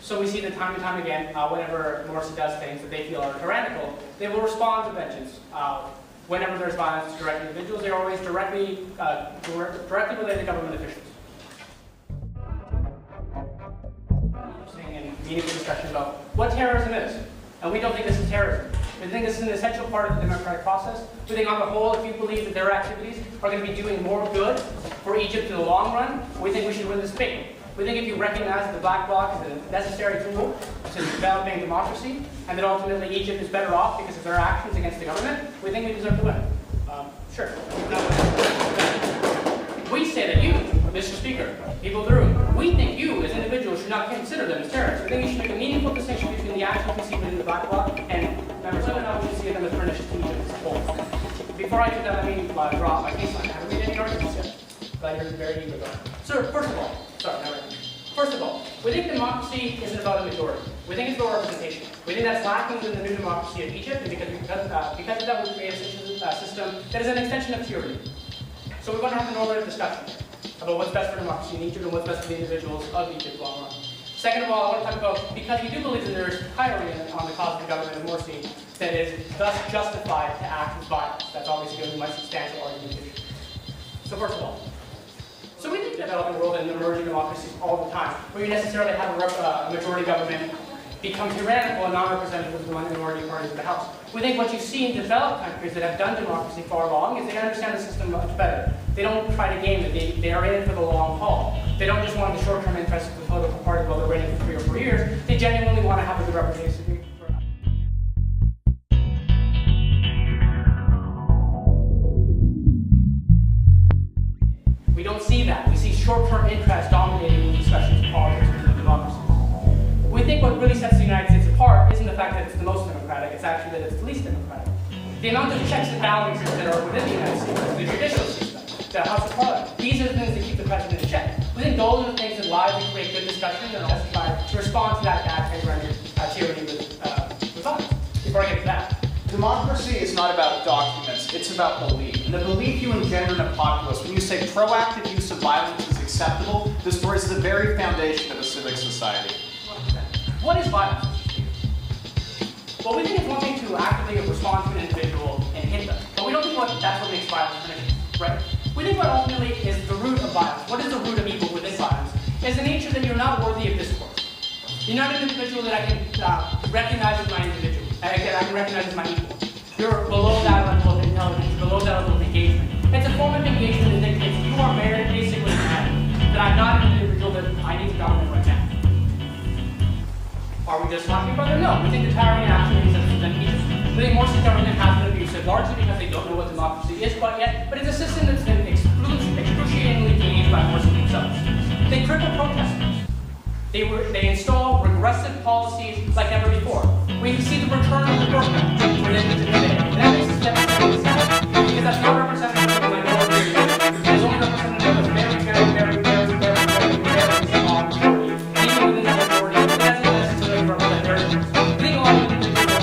So we see that time and time again, whenever Morsi does things that they feel are tyrannical, they will respond to vengeance. Whenever there's violence to direct individuals, they're always directly related to government officials. And meaningful discussion about what terrorism is. And we don't think this is terrorism. We think this is an essential part of the democratic process. We think on the whole, if you believe that their activities are going to be doing more good for Egypt in the long run, we think we should win this debate. We think if you recognize that the black bloc is a necessary tool to developing democracy, and that ultimately Egypt is better off because of their actions against the government, we think we deserve to win. Sure. We say that you, Mr. Speaker, people in the room, we think you as individuals should not consider them as terrorists. We think you should make a meaningful distinction between the actions we see within the black bloc and members of it, and we should see them as pernicious to Egypt as a whole. Before I do that, let me draw my case line. I haven't made any arguments yet, but you're very eager to go. Sir, first of all, we think democracy isn't about a majority. We think it's about representation. We think that's lacking in the new democracy of Egypt, and because of that, we create a system that is an extension of tyranny. So we're going to have a normative discussion about what's best for democracy in Egypt and what's best for the individuals of Egypt long run. Second of all, I want to talk about, because we do believe that there is tyranny on the cause of the government of Morsi that is thus justified to act with violence. That's obviously going to be my substantial argumentation. So first of all, so we think developing world and emerging democracies all the time, where you necessarily have a majority government become tyrannical and non-representative of the minority parties of the House. We think what you see in developed countries that have done democracy far along is they understand the system much better. They don't try to game it. They are in it for the long haul. They don't just want the short-term interests of the political party while they're reigning for 3 or 4 years. They genuinely want to have a good representation. We don't see that. We see short-term interests dominating the discussions of politics and democracy. We think what really sets the United States apart isn't the fact that it's the most democratic, it's actually that it's the least democratic. The amount of checks and balances that are within the United States, the judicial system, the House of Parliament, these are the things that keep the president in check. We think those are the things that lie to create good discussions and also try to respond to that bad tyranny with violence. Before I get to that. Democracy is not about documents, it's about belief. And the belief you engender in a populace, when you say proactive use of violence is acceptable, destroys the very foundation of a civic society. What is violence? Well, we think it's one thing to actively respond to an individual and hit them, but we don't think that's what makes violence pernicious, right? We think what ultimately is the root of violence. What is the root of evil within violence? Is the nature that you're not worthy of discourse. You're not an individual that I can recognize as my individual. I can recognize as my equal. You're below that level of intelligence, below that level of engagement. It's a form of engagement that indicates you are very basically mad that I'm not an individual that I need to dominate right now. Are we just talking about it? No. We think the tyranny actually exists within Egypt. We think Morsi's government has been abusive, largely because they don't know what democracy is quite yet, but it's a system that's been excruciatingly engaged by Morsi themselves. They cripple protesters. They install regressive policies like never before. We see the return of the burqa related to today. And that makes us devastating because that's not representative of the minority. It's only representative of a very small majority. Even within that majority, it doesn't necessarily represent their interests. I think a lot of individuals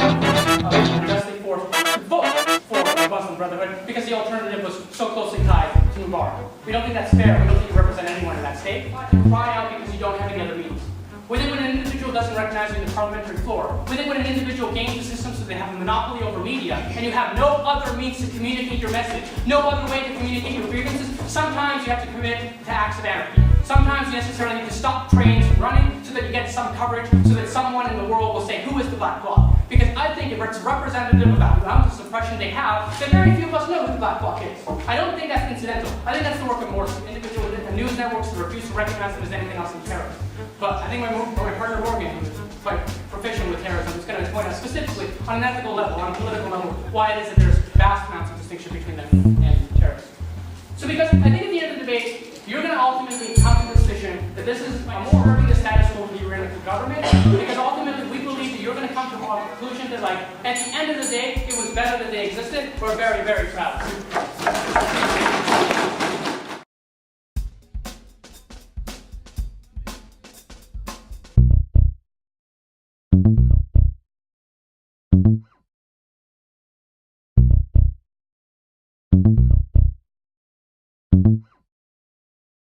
are unjustly forced to vote for the Muslim Brotherhood because the alternative was so closely tied to Mubarak. We don't think that's fair. We don't think you represent anyone in that state. Cry out because you don't have any other means. We think when an individual doesn't recognize you in the parliamentary floor, we think when an individual gains the system so they have a monopoly over media, and you have no other means to communicate your message, no other way to communicate your grievances, sometimes you have to commit to acts of anarchy. Sometimes you necessarily need to stop trains from running so that you get some coverage, so that someone in the world will say, who is the black bloc? Because I think if it's representative of the amount of suppression they have, then very few of us know who the black bloc is. I don't think that's incidental. I think that's the work of Morsi, individual news networks that refuse to recognize them as anything else than terrorists. But I think my partner Morgan, who is quite proficient with terrorism, is going to point out specifically on an ethical level, on a political level, why it is that there's vast amounts of distinction between them and terrorists. So because I think at the end of the debate, you're going to ultimately come to the decision that this is more hurting the status quo of the tyrannical government, because ultimately we believe that you're going to come to a conclusion that, like, at the end of the day, it was better that they existed. We're very, very proud.